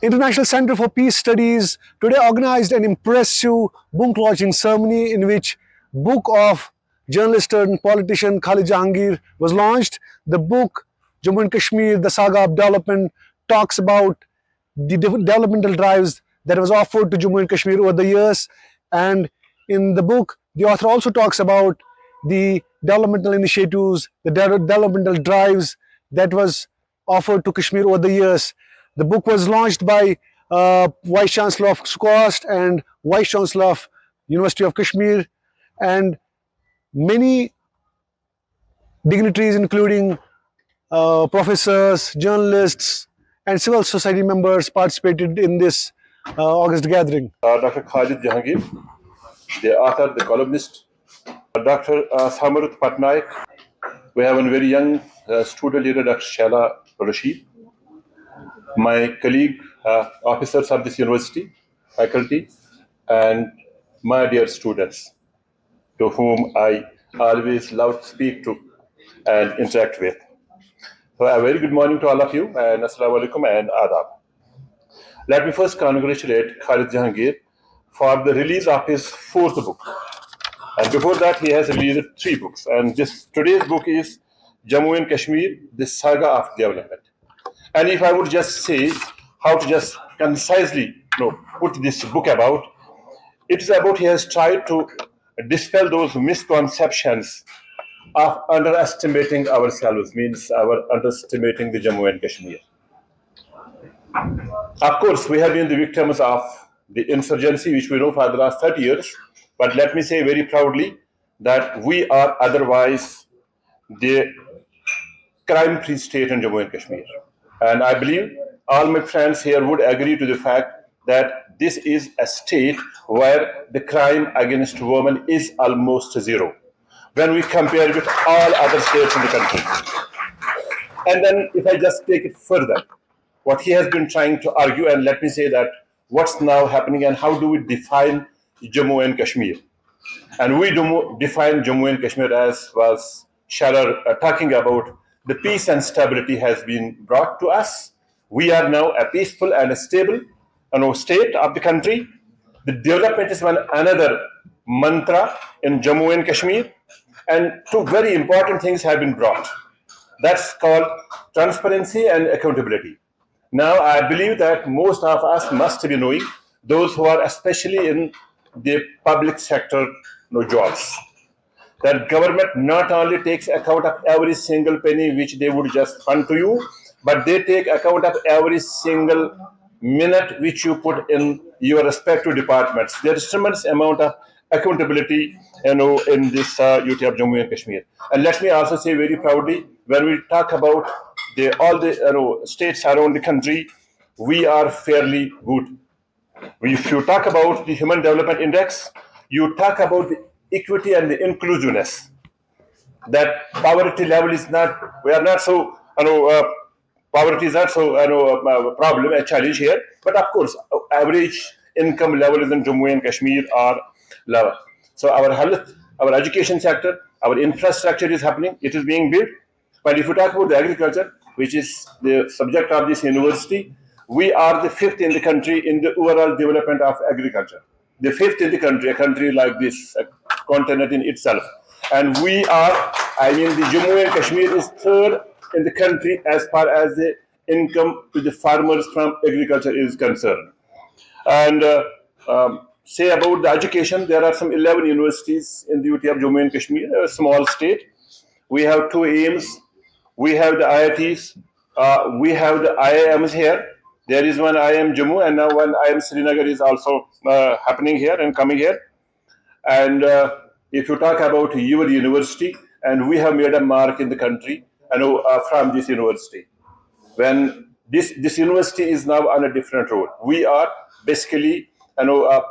International Center for Peace Studies today organized an impressive book launching ceremony in which book of journalist and politician Khalid Jehangir was launched. The book Jammu and Kashmir, the Saga of Development, talks about the developmental drives that was offered to Jammu and Kashmir over the years. And in the book, the author also talks about the developmental initiatives, the developmental drives that was offered to Kashmir over the years. The book was launched by Vice-Chancellor of SKUAST and Vice-Chancellor of University of Kashmir, and many dignitaries including professors, journalists, and civil society members participated in this August gathering. Dr. Khalid Jehangir, the author, the columnist, Dr. Samarut Patnaik. We have a very young student leader, Dr. Shaila Rashid. My colleague, officers of this university, faculty, and my dear students, to whom I always love to speak to and interact with. So a very good morning to all of you, and assalamu alaikum and adab. Let me first congratulate Khalid Jehangir for the release of his fourth book. And before that, he has released 3 books. And today's book is Jammu and Kashmir, the Saga of Development. And if I would just say how to just concisely put this book about, it's about he has tried to dispel those misconceptions of underestimating ourselves, means underestimating the Jammu and Kashmir. Of course, we have been the victims of the insurgency, which we know for the last 30 years. But let me say very proudly that we are otherwise the crime-free state in Jammu and Kashmir. And I believe all my friends here would agree to the fact that this is a state where the crime against women is almost zero when we compare with all other states in the country. And then if I just take it further, what he has been trying to argue, and let me say that what's now happening and how do we define Jammu and Kashmir. And we do define Jammu and Kashmir as was Shaila talking about, the peace and stability has been brought to us. We are now a peaceful and a stable state of the country. The development is another mantra in Jammu and Kashmir. And 2 very important things have been brought. That's called transparency and accountability. Now, I believe that most of us must be knowing, those who are especially in the public sector jobs, that government not only takes account of every single penny which they would just fund to you, but they take account of every single minute which you put in your respective departments. There is tremendous amount of accountability, in this UT of Jammu and Kashmir. And let me also say very proudly, when we talk about all the states around the country, we are fairly good. If you talk about the Human Development Index, you talk about the equity and the inclusiveness. That poverty level is not, we are not so, poverty is not so, a problem, a challenge here. But of course, average income levels in Jammu and Kashmir are lower. So our health, our education sector, our infrastructure is happening, it is being built. But if you talk about the agriculture, which is the subject of this university, we are the 5th in the country in the overall development of agriculture. The 5th in the country, a country like this, a continent in itself. And we are, the Jammu and Kashmir is 3rd in the country as far as the income to the farmers from agriculture is concerned. And say about the education, there are some 11 universities in the UT of Jammu and Kashmir, a small state. We have 2 AIMS, we have the IITs, we have the IIMs here. There is one IIM Jammu, and now one IIM Srinagar is also happening here and coming here. And if you talk about your university, and we have made a mark in the country, from this university. When this university is now on a different road. We are basically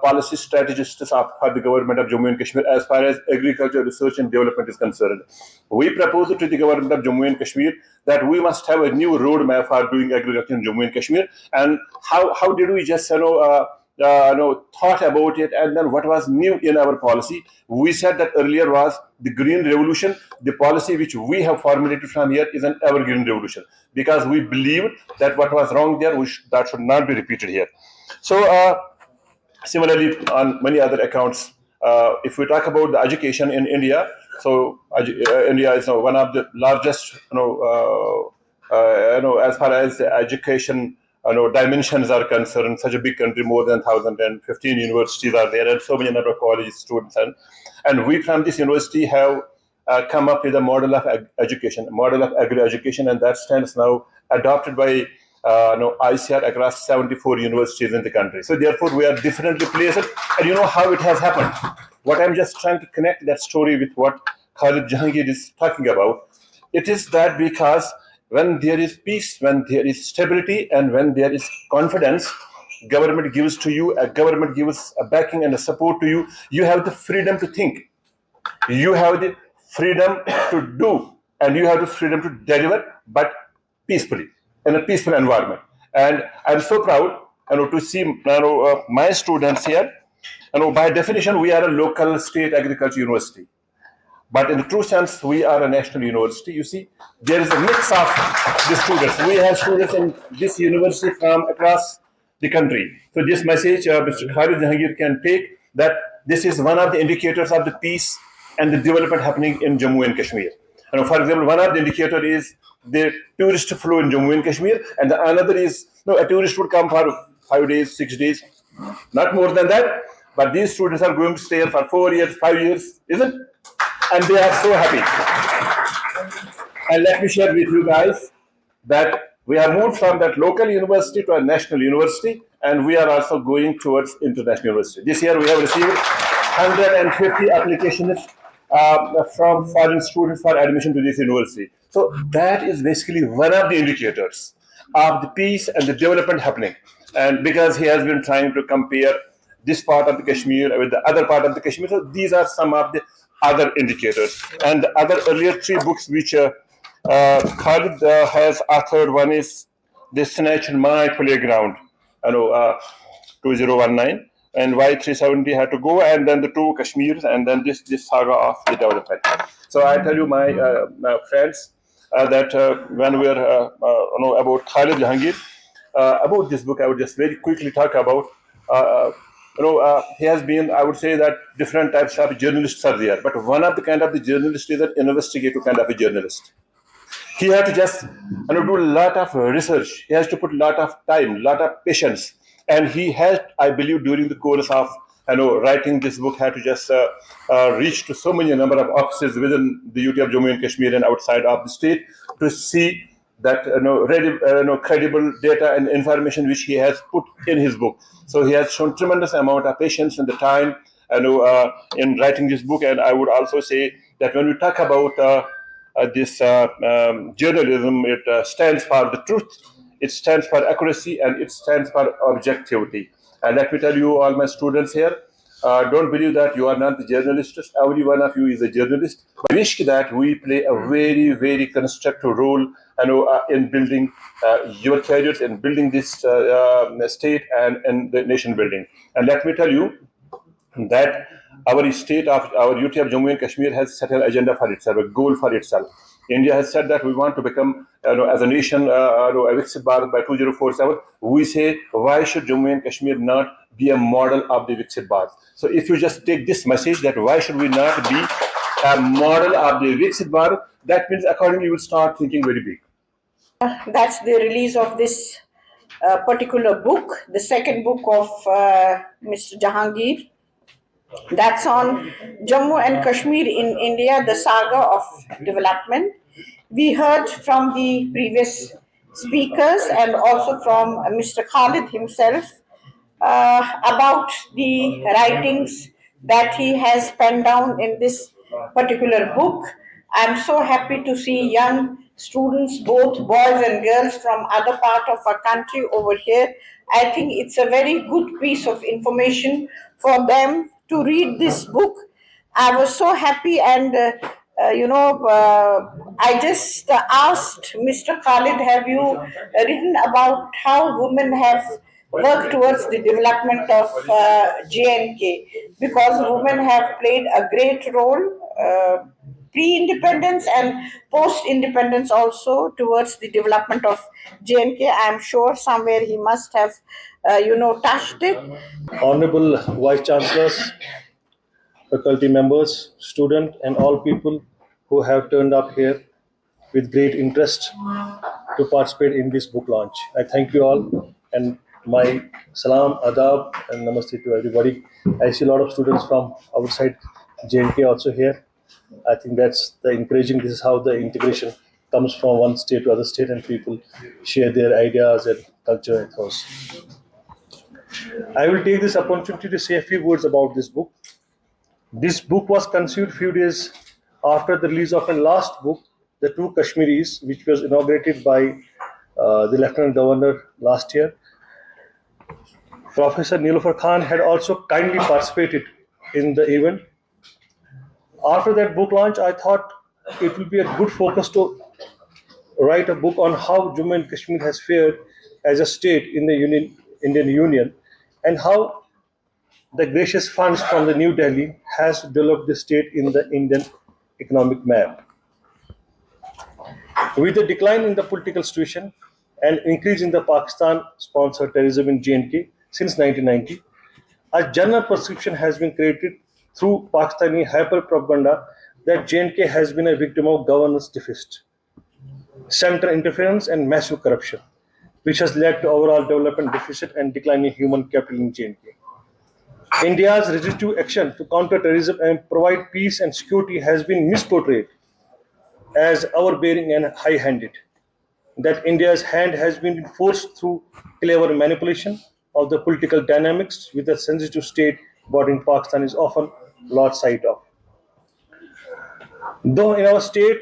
policy strategists for the government of Jammu and Kashmir as far as agriculture research and development is concerned. We propose to the government of Jammu and Kashmir that we must have a new roadmap for doing agriculture in Jammu and Kashmir. And how did we just thought about it, and then what was new in our policy. We said that earlier was the green revolution. The policy which we have formulated from here is an evergreen revolution, because we believed that what was wrong there, that should not be repeated here. So similarly, on many other accounts, if we talk about the education in India, so India is one of the largest, as far as the education, dimensions are concerned. Such a big country, more than 1,015 universities are there, and so many number of college students, and we from this university have come up with a model of education, a model of agri-education, and that stands now adopted by ICR across 74 universities in the country. So therefore, we are differently placed, and you know how it has happened. What I'm just trying to connect that story with what Khalid Jehangir is talking about. It is that because when there is peace, when there is stability, and when there is confidence, government gives to you, a government gives a backing and a support to you. You have the freedom to think, you have the freedom to do, and you have the freedom to deliver, but peacefully, in a peaceful environment. And I'm so proud, to see my students here. By definition, we are a local state agriculture university. But in the true sense, we are a national university. You see, there is a mix of the students. We have students in this university from across the country. So this message, Mr. Khalid Jehangir can take, that this is one of the indicators of the peace and the development happening in Jammu and Kashmir. For example, one of the indicator is the tourist flow in Jammu and Kashmir, and the another is a tourist would come for 5 days, 6 days, not more than that. But these students are going to stay here for 4 years, 5 years, isn't it? And they are so happy. And let me share with you guys that we have moved from that local university to a national university, and we are also going towards international university. This year we have received 150 applications from foreign students for admission to this university. So that is basically one of the indicators of the peace and the development happening. And because he has been trying to compare this part of the Kashmir with the other part of the Kashmir, so these are some of the other indicators. And the other earlier 3 books which Khalid has authored, one is The Snatched My Playground, 2019, and why 370 had to go, and then the 2 Kashmirs, and then this Saga of the Development. So I tell you, my friends, that when we are about Khalid Jehangir, about this book, I would just very quickly talk about. He has been, I would say that different types of journalists are there, but one of the kind of the journalist is an investigative kind of a journalist. He has to just do a lot of research. He has to put a lot of time, lot of patience, and he has, I believe, during the course of writing this book, had to just reach to so many number of offices within the UT of Jammu and Kashmir and outside of the state to see that credible data and information which he has put in his book. So he has shown tremendous amount of patience and the time in writing this book. And I would also say that when we talk about this journalism, it stands for the truth, it stands for accuracy, and it stands for objectivity. And let me tell you, all my students here, don't believe that you are not the journalists. Every one of you is a journalist. But I wish that we play a very, very constructive role in building your careers, in building this state and the nation building. And let me tell you that our state of our UT of Jammu and Kashmir has set an agenda for itself, a goal for itself. India has said that we want to become, as a nation, a Viksit Bharat by 2047. We say, why should Jammu and Kashmir not be a model of the Viksit Bharat? So if you just take this message that why should we not be a model of the Viksit Bharat, that means accordingly you will start thinking very big. That's the release of this particular book, the second book of Mr. Jehangir. That's on Jammu and Kashmir in India, the Saga of Development. We heard from the previous speakers and also from Mr. Khalid himself about the writings that he has penned down in this particular book. I'm so happy to see young students, both boys and girls from other part of our country over here. I think it's a very good piece of information for them to read this book. I was so happy, and I just asked Mr. Khalid, have you written about how women have work towards the development of J&K, because women have played a great role pre-independence and post-independence also towards the development of J&K. I am sure somewhere he must have, touched it. Honorable Vice-Chancellors, faculty members, students, and all people who have turned up here with great interest to participate in this book launch. I thank you all, and my salam, adab, and namaste to everybody. I see a lot of students from outside JNK also here. I think that's the encouraging. This is how the integration comes from one state to other state, and people share their ideas and culture and thoughts. I will take this opportunity to say a few words about this book. This book was conceived few days after the release of my last book, The Two Kashmiris, which was inaugurated by the Lieutenant Governor last year. Professor Neelofar Khan had also kindly participated in the event. After that book launch, I thought it will be a good focus to write a book on how Jammu and Kashmir has fared as a state in the Indian Union, and how the gracious funds from the New Delhi has developed the state in the Indian economic map. With the decline in the political situation and increase in the Pakistan-sponsored terrorism in J&K since 1990, a general perception has been created through Pakistani hyper-propaganda that J&K has been a victim of governance deficit, central interference, and massive corruption, which has led to overall development deficit and declining human capital in J&K. India's resistive action to counter terrorism and provide peace and security has been misportrayed as overbearing and high-handed. That India's hand has been forced through clever manipulation of the political dynamics with a sensitive state bordering Pakistan is often lost sight of. Though in our state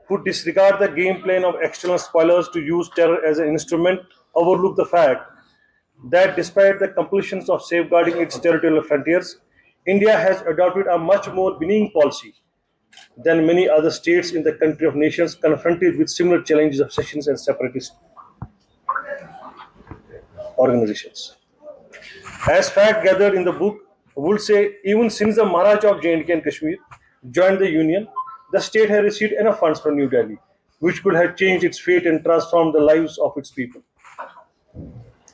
who disregard the game plan of external spoilers to use terror as an instrument, overlook the fact that despite the compulsions of safeguarding its territorial frontiers, India has adopted a much more benign policy than many other states in the country of nations confronted with similar challenges of secessions and separatist organizations. As fact gathered in the book would say, even since the Maharaja of J&K and Kashmir joined the Union, the state had received enough funds from New Delhi, which could have changed its fate and transformed the lives of its people.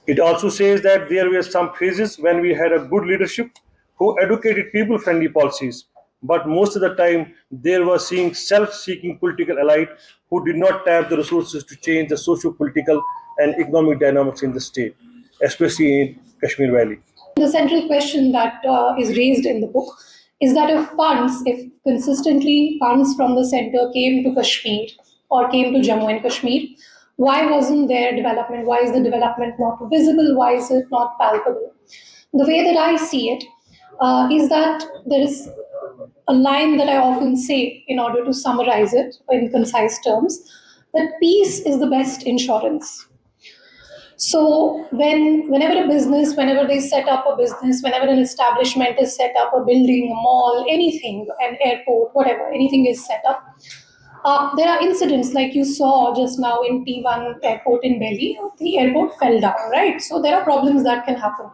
It also says that there were some phases when we had a good leadership who advocated people-friendly policies, but most of the time they were seeing self-seeking political elite who did not tap the resources to change the socio-political and economic dynamics in the state, especially in Kashmir Valley. The central question that is raised in the book is that if consistently funds from the center came to Kashmir or came to Jammu and Kashmir, why wasn't there development? Why is the development not visible? Why is it not palpable? The way that I see it is that there is a line that I often say in order to summarize it in concise terms, that peace is the best insurance. So whenever a business, whenever they set up a business, whenever an establishment is set up, a building, a mall, anything, an airport, whatever, anything is set up, there are incidents like you saw just now in T1 airport in Delhi. The airport fell down, right? So there are problems that can happen.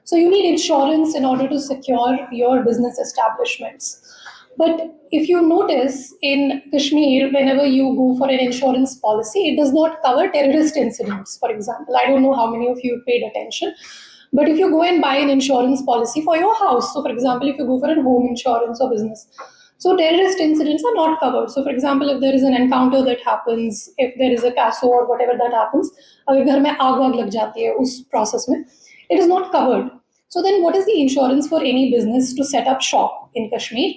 So you need insurance in order to secure your business establishments. But if you notice in Kashmir, whenever you go for an insurance policy, it does not cover terrorist incidents, for example. I don't know how many of you have paid attention. But if you go and buy an insurance policy for your house, so for example, if you go for a home insurance or business, so terrorist incidents are not covered. So for example, if there is an encounter that happens, if there is a CASO or whatever that happens, अगर घर में आग वाग लग जाती है उस process में, it is not covered. So then what is the insurance for any business to set up shop in Kashmir?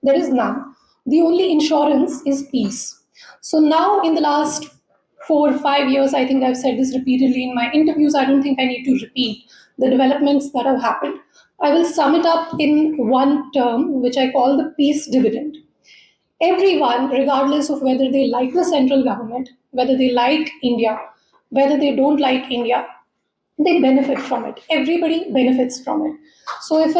There is none. The only insurance is peace. So now in the last 4 or 5 years, I think I've said this repeatedly in my interviews, I don't think I need to repeat the developments that have happened. I will sum it up in one term, which I call the peace dividend. Everyone, regardless of whether they like the central government, whether they like India, whether they don't like India, they benefit from it. Everybody benefits from it. So if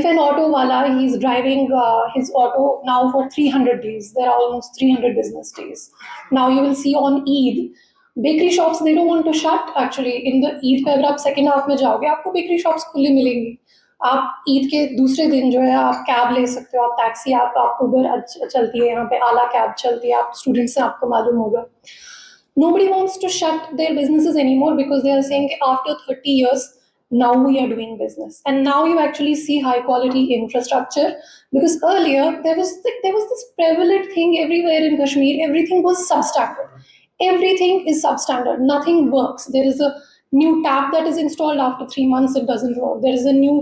an auto wala, he's driving his auto now for 300 days, there are almost 300 business days. Now you will see on Eid, bakery shops they don't want to shut actually in the Eid पे अगर आप second half में जाओगे आपको bakery shops खुली मिलेंगी आप ईद के दूसरे दिन जो है आप कैब ले सकते हो आप टैक्सी आप उबर चलती है यहाँ पे आला कैब चलती है आप स्टूडेंट से आपको मालूम होगा nobody wants to shut their businesses anymore because they are saying after 30 years now we are doing business and now you actually see high quality infrastructure because earlier there was this prevalent thing everywhere in Kashmir everything was substandard everything is substandard nothing works there is a new tap that is installed after 3 months it doesn't work there is a new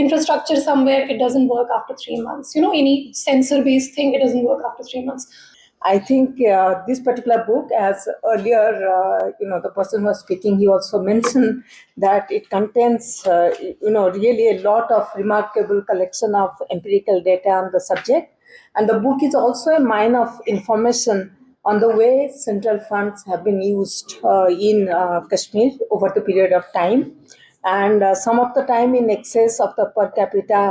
infrastructure somewhere it doesn't work after 3 months any sensor based thing it doesn't work after 3 months. I think this particular book, as earlier, the person who was speaking, he also mentioned that it contains, really a lot of remarkable collection of empirical data on the subject. And the book is also a mine of information on the way central funds have been used in Kashmir over the period of time. And some of the time in excess of the per capita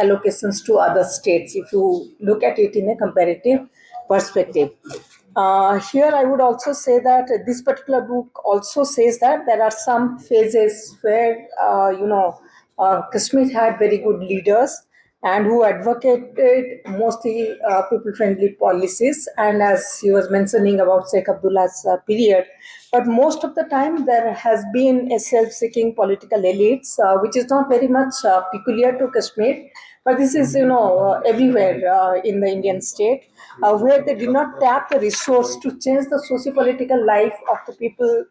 allocations to other states, if you look at it in a comparative perspective. Here, I would also say that this particular book also says that there are some phases where, Kashmir had very good leaders and who advocated mostly people-friendly policies. And as he was mentioning about Sheikh Abdullah's period, but most of the time there has been a self-seeking political elites, which is not very much peculiar to Kashmir, but this is, everywhere in the Indian state, where they did not tap the resource to change the socio-political life of the people